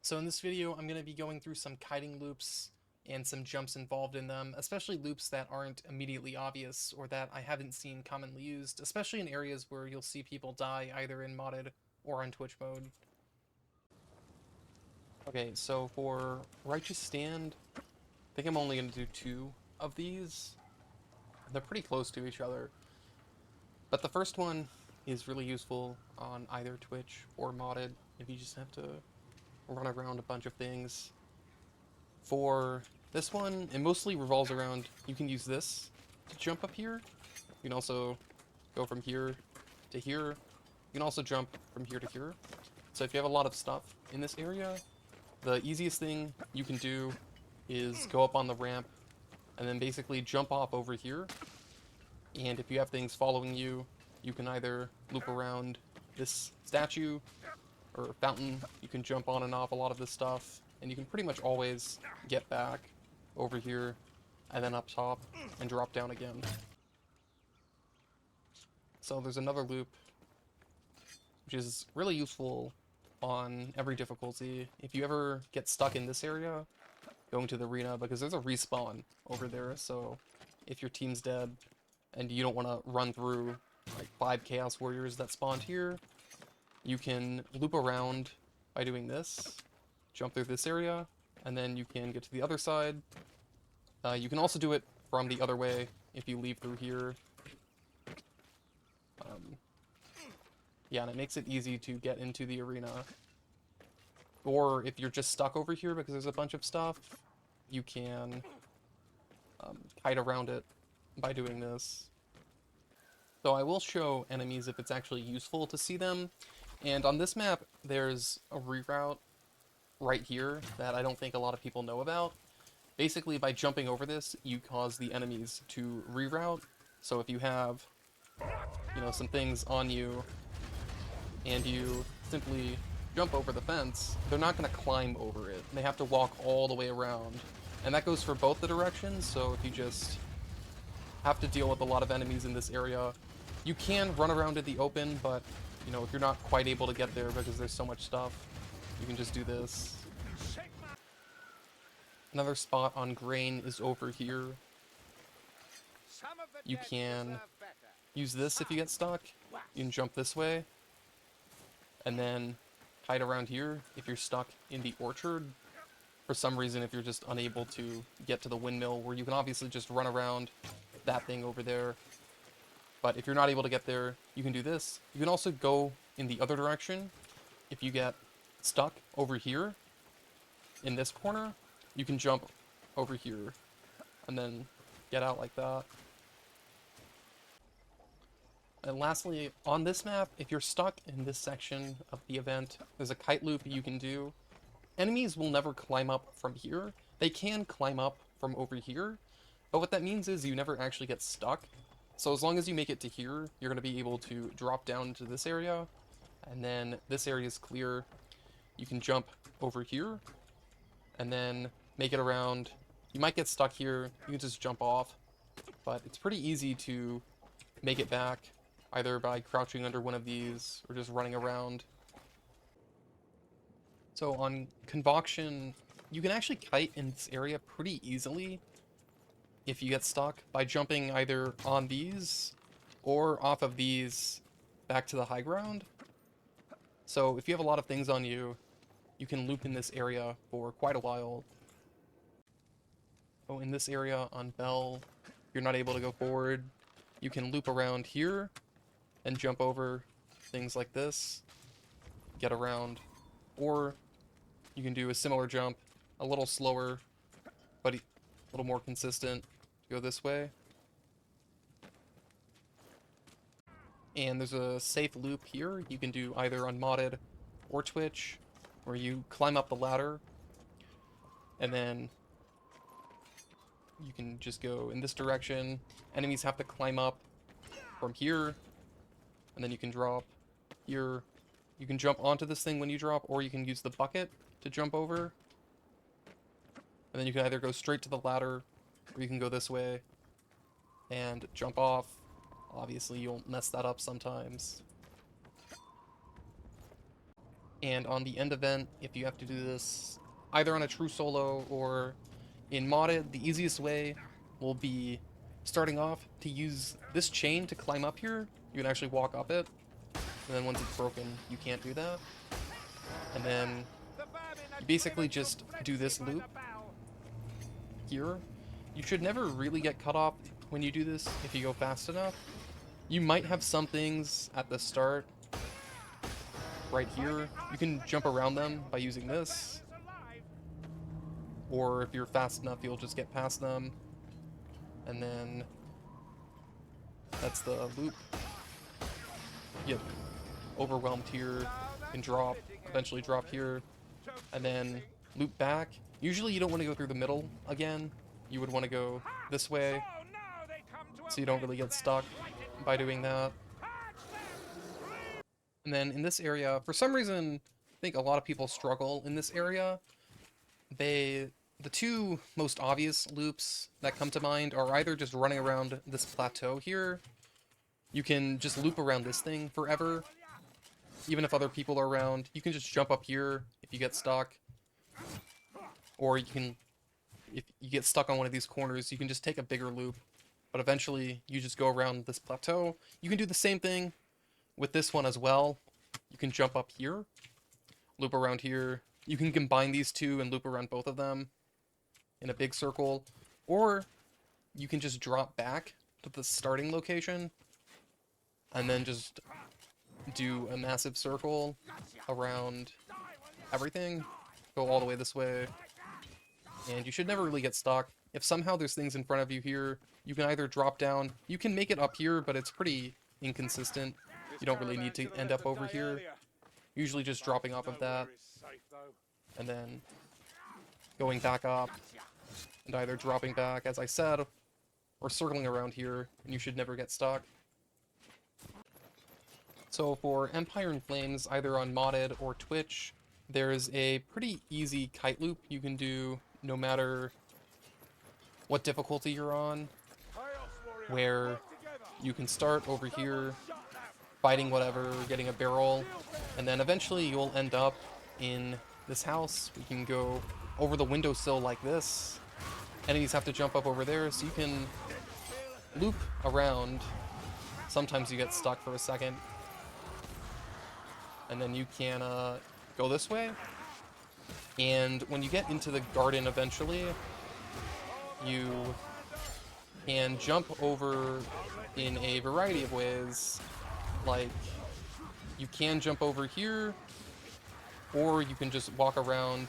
So in this video, I'm going to be going through some kiting loops and some jumps involved in them, especially loops that aren't immediately obvious or that I haven't seen commonly used, especially in areas where you'll see people die either in modded or on Twitch mode. Okay, so for Righteous Stand, I think I'm only going to do 2 of these. They're pretty close to each other. But the first one is really useful on either Twitch or modded if you just have to run around a bunch of things. For this one, it mostly revolves around, you can use this to jump up here. You can also go from here to here. You can also jump from here to here. So if you have a lot of stuff in this area, the easiest thing you can do is go up on the ramp and then basically jump off over here. And if you have things following you, you can either loop around this statue or fountain. You can jump on and off a lot of this stuff, and you can pretty much always get back over here and then up top and drop down again. So there's another loop which is really useful on every difficulty. If you ever get stuck in this area, going to the arena, because there's a respawn over there, so if your team's dead and you don't want to run through like 5 Chaos Warriors that spawned here, you can loop around by doing this, jump through this area, and then you can get to the other side. You can also do it from the other way if you leave through here. Yeah, and it makes it easy to get into the arena. Or if you're just stuck over here because there's a bunch of stuff, you can kite around it by doing this. So I will show enemies if it's actually useful to see them. And on this map, there's a reroute right here that I don't think a lot of people know about. Basically, by jumping over this, you cause the enemies to reroute. So if you have, some things on you, and you simply jump over the fence, they're not going to climb over it. They have to walk all the way around. And that goes for both the directions, so if you just have to deal with a lot of enemies in this area, you can run around in the open, but if you're not quite able to get there because there's so much stuff, you can just do this. Another spot on grain is over here. You can use this if you get stuck. You can jump this way, and then hide around here if you're stuck in the orchard. For some reason, if you're just unable to get to the windmill, where you can obviously just run around that thing over there. But if you're not able to get there, you can do this. You can also go in the other direction. If you get stuck over here, in this corner, you can jump over here, and then get out like that. And lastly, on this map, if you're stuck in this section of the event, there's a kite loop you can do. Enemies will never climb up from here. They can climb up from over here, but what that means is you never actually get stuck. So as long as you make it to here, you're going to be able to drop down into this area, and then this area is clear. You can jump over here, and then make it around. You might get stuck here, you can just jump off, but it's pretty easy to make it back, either by crouching under one of these, or just running around. So on Convocation, you can actually kite in this area pretty easily if you get stuck by jumping either on these or off of these back to the high ground. So if you have a lot of things on you, you can loop in this area for quite a while. So in this area on Bell, you're not able to go forward. You can loop around here and jump over things like this, get around, or you can do a similar jump, a little slower, but a little more consistent. Go this way. And there's a safe loop here you can do either on modded or Twitch, where you climb up the ladder, and then you can just go in this direction. Enemies have to climb up from here, and then you can drop here. You can jump onto this thing when you drop, or you can use the bucket to jump over. And then you can either go straight to the ladder, or you can go this way and jump off. Obviously, you'll mess that up sometimes. And on the end event, if you have to do this either on a true solo or in modded, the easiest way will be starting off to use this chain to climb up here. You can actually walk up it, and then once it's broken, you can't do that. And then you basically just do this loop here. You should never really get cut off when you do this if you go fast enough. You might have some things at the start right here. You can jump around them by using this. Or if you're fast enough, you'll just get past them. And then that's the loop. You get overwhelmed here, can drop, eventually drop here, and then loop back. Usually you don't want to go through the middle again. You would want to go this way, so you don't really get stuck by doing that. And then in this area, for some reason, I think a lot of people struggle in this area. The two most obvious loops that come to mind are either just running around this plateau here. You can just loop around this thing forever, even if other people are around. You can just jump up here if you get stuck. Or you can, if you get stuck on one of these corners, you can just take a bigger loop. But eventually, you just go around this plateau. You can do the same thing with this one as well. You can jump up here, loop around here. You can combine these two and loop around both of them in a big circle. Or you can just drop back to the starting location and then just do a massive circle around everything. Go all the way this way. And you should never really get stuck. If somehow there's things in front of you here, you can either drop down. You can make it up here, but it's pretty inconsistent. You don't really need to end up over here. Usually just dropping off of that. And then going back up. And either dropping back, as I said, or circling around here. And you should never get stuck. So for Empire in Flames, either on modded or Twitch, there's a pretty easy kite loop you can do no matter what difficulty you're on, where you can start over here, fighting whatever, getting a barrel, and then eventually you'll end up in this house. We can go over the windowsill like this. Enemies have to jump up over there, so you can loop around. Sometimes you get stuck for a second. And then you can go this way. And when you get into the garden eventually, you can jump over in a variety of ways. Like, you can jump over here, or you can just walk around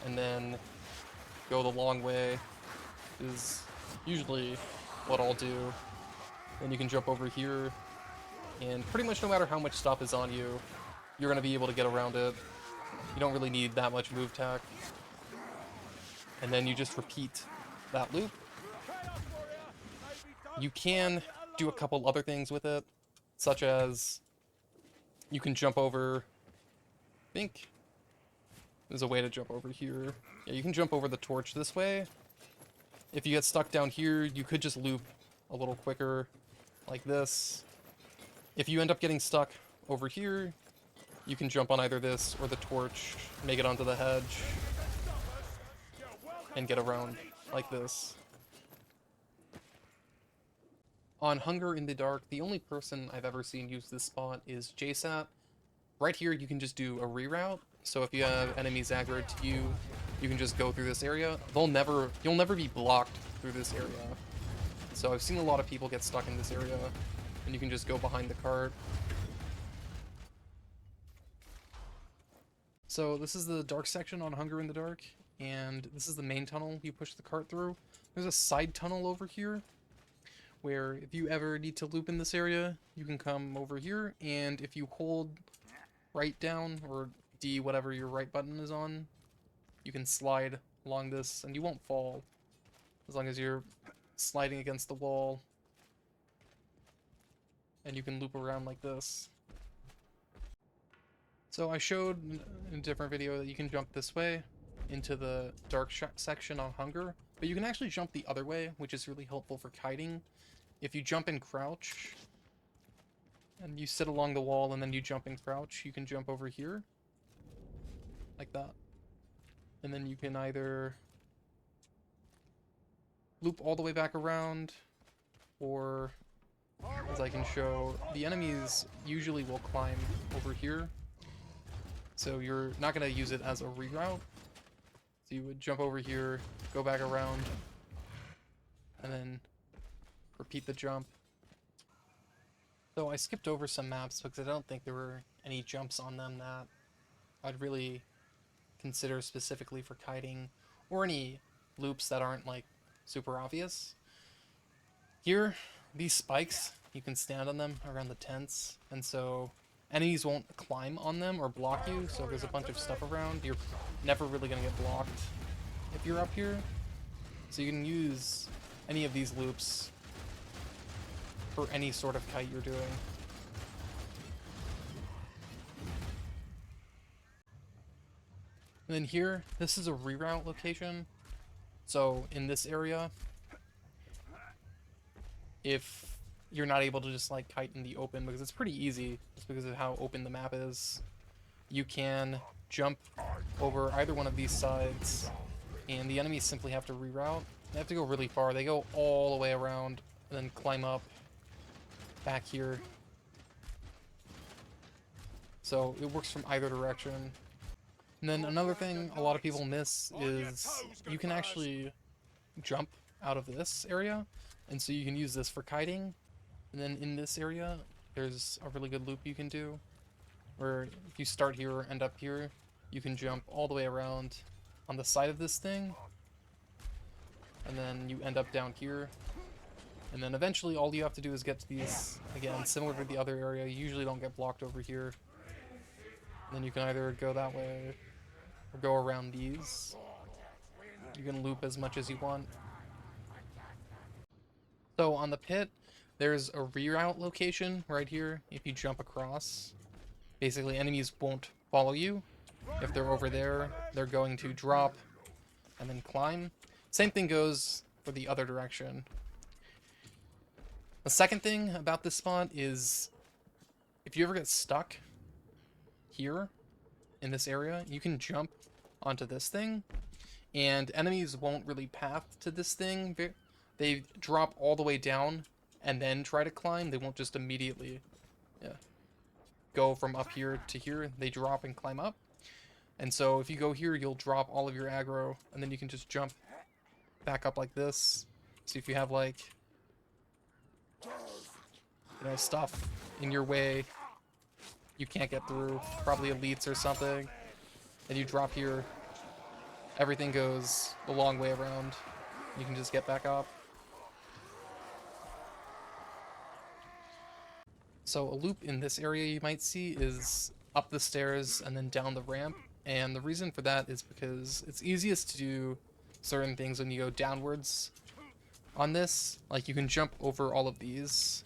and then go the long way, is usually what I'll do. Then you can jump over here, and pretty much no matter how much stuff is on you, you're going to be able to get around it. You don't really need that much move tech. And then you just repeat that loop. You can do a couple other things with it, such as you can jump over, I think there's a way to jump over here. Yeah, you can jump over the torch this way. If you get stuck down here, you could just loop a little quicker, like this. If you end up getting stuck over here, you can jump on either this or the torch, make it onto the hedge, and get around like this. On Hunger in the Dark, the only person I've ever seen use this spot is JSAT. Right here, you can just do a reroute. So if you have enemies aggroed to you, you can just go through this area. You'll never be blocked through this area. So I've seen a lot of people get stuck in this area, and you can just go behind the cart. So this is the dark section on Hunger in the Dark, and this is the main tunnel you push the cart through. There's a side tunnel over here, where if you ever need to loop in this area, you can come over here, and if you hold right down, or D, whatever your right button is on, you can slide along this, and you won't fall, as long as you're sliding against the wall, and you can loop around like this. So I showed in a different video that you can jump this way into the dark section on Hunger, but you can actually jump the other way, which is really helpful for kiting. If you jump and crouch, and you sit along the wall and then you jump and crouch, you can jump over here. like that. And then you can either loop all the way back around, or, as I can show, the enemies usually will climb over here. So you're not going to use it as a reroute. So you would jump over here, go back around, and then repeat the jump. So I skipped over some maps because I don't think there were any jumps on them that I'd really consider specifically for kiting, or any loops that aren't like super obvious. Here, these spikes, you can stand on them around the tents, and so enemies won't climb on them or block you, so if there's a bunch of stuff around, you're never really going to get blocked if you're up here. So you can use any of these loops for any sort of kite you're doing. And then here, this is a reroute location. So in this area, if you're not able to just like kite in the open, because it's pretty easy just because of how open the map is, you can jump over either one of these sides, and the enemies simply have to reroute. They have to go really far. They go all the way around and then climb up back here. So it works from either direction. And then another thing a lot of people miss is you can actually jump out of this area, and so you can use this for kiting. And then in this area, there's a really good loop you can do, where if you start here or end up here, you can jump all the way around on the side of this thing, and then you end up down here. And then eventually all you have to do is get to these, again, similar to the other area. You usually don't get blocked over here. And then you can either go that way or go around these. You can loop as much as you want. So on the pit, there's a reroute location right here. If you jump across, basically enemies won't follow you. If they're over there, they're going to drop and then climb. Same thing goes for the other direction. The second thing about this spot is if you ever get stuck here in this area, you can jump onto this thing, and enemies won't really path to this thing. They drop all the way down and then try to climb. They won't just immediately go from up here to here. They drop and climb up. And so if you go here, you'll drop all of your aggro, and then you can just jump back up like this. So if you have like, stuff in your way you can't get through, probably elites or something, and you drop here, everything goes the long way around. You can just get back up. So a loop in this area you might see is up the stairs and then down the ramp, and the reason for that is because it's easiest to do certain things when you go downwards on this. Like you can jump over all of these.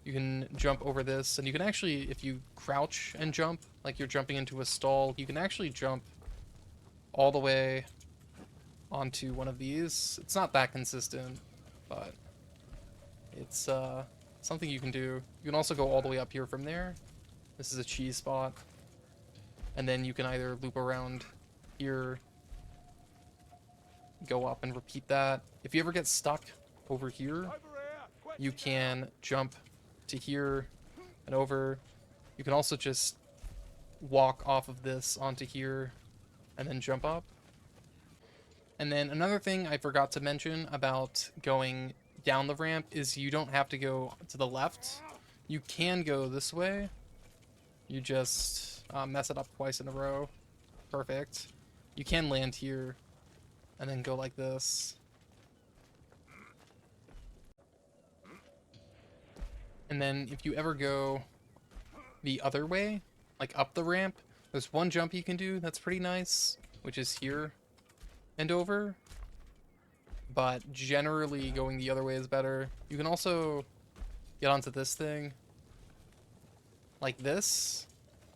You can jump over this, and you can actually, if you crouch and jump, like you're jumping into a stall, you can actually jump all the way onto one of these. It's not that consistent, but it's something you can do. You can also go all the way up here from there. This is a cheese spot. And then you can either loop around here, go up and repeat that. If you ever get stuck over here, you can jump to here and over. You can also just walk off of this onto here and then jump up. And then another thing I forgot to mention about going down the ramp is you don't have to go to the left. You can go this way. You just mess it up twice in a row. Perfect. You can land here and then go like this. And then if you ever go the other way, like up the ramp, there's one jump you can do that's pretty nice, which is here and over. But generally going the other way is better. You can also get onto this thing like this,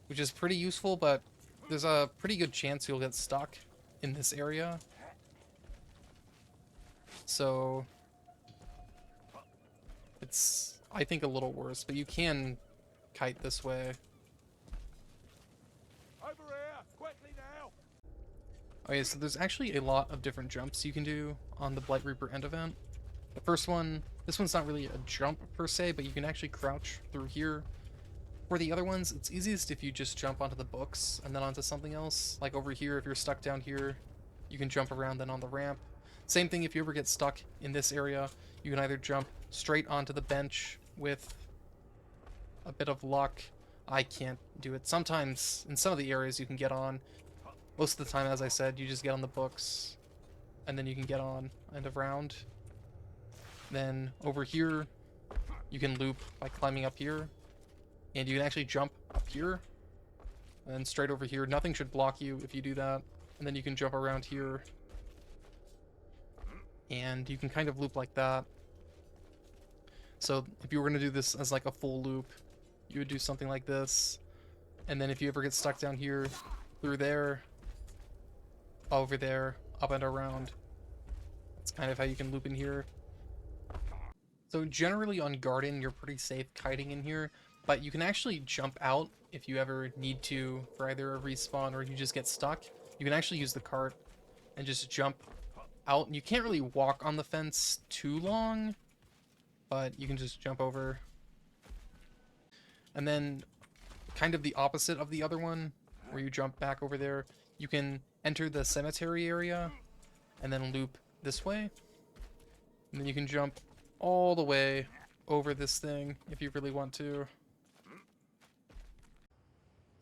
which is pretty useful, but there's a pretty good chance you'll get stuck in this area. So it's, I think, a little worse, but you can kite this way. Over here, quick! Okay, so there's actually a lot of different jumps you can do on the Blight Reaper end event. The first one, this one's not really a jump per se, but you can actually crouch through here. For the other ones, it's easiest if you just jump onto the books and then onto something else. Like over here, if you're stuck down here, you can jump around then on the ramp. Same thing if you ever get stuck in this area, you can either jump straight onto the bench with a bit of luck. I can't do it. Sometimes, in some of the areas you can get on. Most of the time, as I said, you just get on the books, and then you can get on end of round. Then over here, you can loop by climbing up here, and you can actually jump up here, and then straight over here. Nothing should block you if you do that, and then you can jump around here, and you can kind of loop like that. So if you were going to do this as like a full loop, you would do something like this, and then if you ever get stuck down here, through there, over there, up and around. That's kind of how you can loop in here. So generally on Garden, you're pretty safe kiting in here, but you can actually jump out if you ever need to for either a respawn or you just get stuck. You can actually use the cart and just jump out. You can't really walk on the fence too long, but you can just jump over. And then kind of the opposite of the other one, where you jump back over there, you can enter the cemetery area and then loop this way. And then you can jump all the way over this thing if you really want to.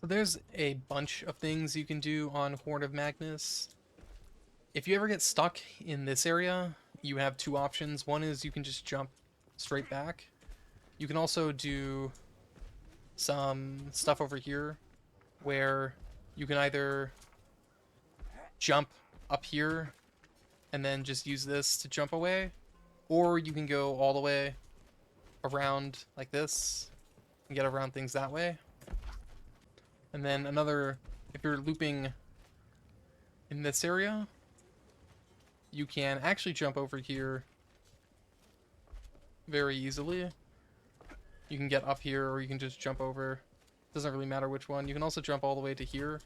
So there's a bunch of things you can do on Horn of Magnus. If you ever get stuck in this area, you have two options. One is you can just jump straight back. You can also do some stuff over here where you can either jump up here and then just use this to jump away, or you can go all the way around like this and get around things that way. And then another, if you're looping in this area, you can actually jump over here very easily. You can get up here, or you can just jump over. Doesn't really matter which one. You can also jump all the way to here.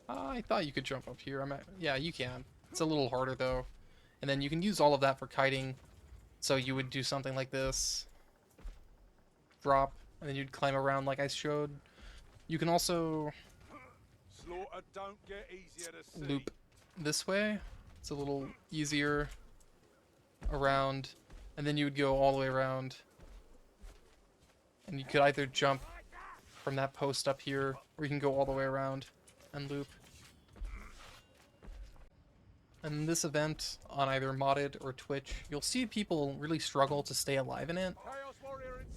I thought you could jump up here. Yeah, you can. It's a little harder though. And then you can use all of that for kiting. So you would do something like this. Drop, and then you'd climb around like I showed. You can also loop this way. It's a little easier around. And then you would go all the way around. And you could either jump from that post up here, or you can go all the way around and loop. And this event, on either modded or Twitch, you'll see people really struggle to stay alive in it.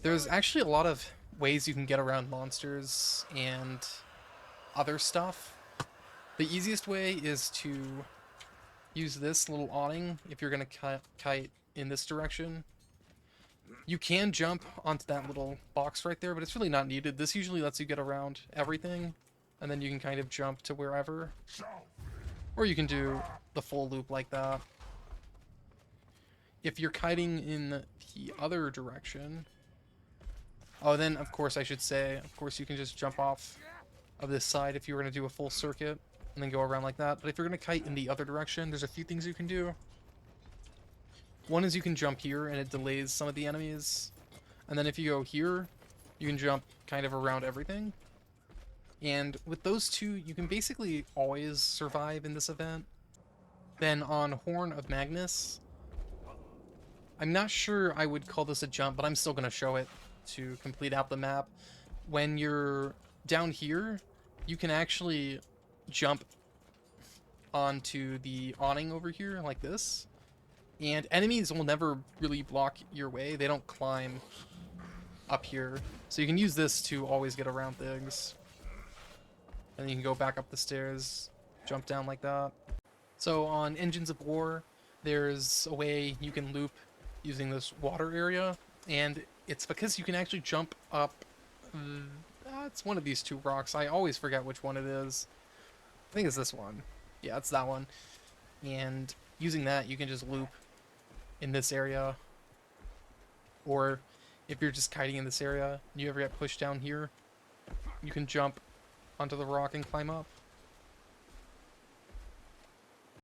There's actually a lot of ways you can get around monsters and other stuff. The easiest way is to use this little awning if you're going to kite in this direction. You can jump onto that little box right there, but it's really not needed. This usually lets you get around everything, and then you can kind of jump to wherever. Or you can do the full loop like that. If you're kiting in the other direction... Oh, then, of course, I should say, of course, you can just jump off of this side if you were going to do a full circuit, and then go around like that. But if you're going to kite in the other direction, there's a few things you can do. One is you can jump here, and it delays some of the enemies. And then if you go here, you can jump kind of around everything. And with those two, you can basically always survive in this event. Then on Horn of Magnus, I'm not sure I would call this a jump, but I'm still going to show it to complete out the map. When you're down here, you can actually jump onto the awning over here like this. And enemies will never really block your way. They don't climb up here. So you can use this to always get around things. And then you can go back up the stairs, jump down like that. So on Engines of War, there's a way you can loop using this water area. And it's because you can actually jump up... it's one of these two rocks. I always forget which one it is. I think it's this one. Yeah, it's that one. And using that, you can just loop in this area. Or if you're just kiting in this area and you ever get pushed down here, you can jump onto the rock and climb up.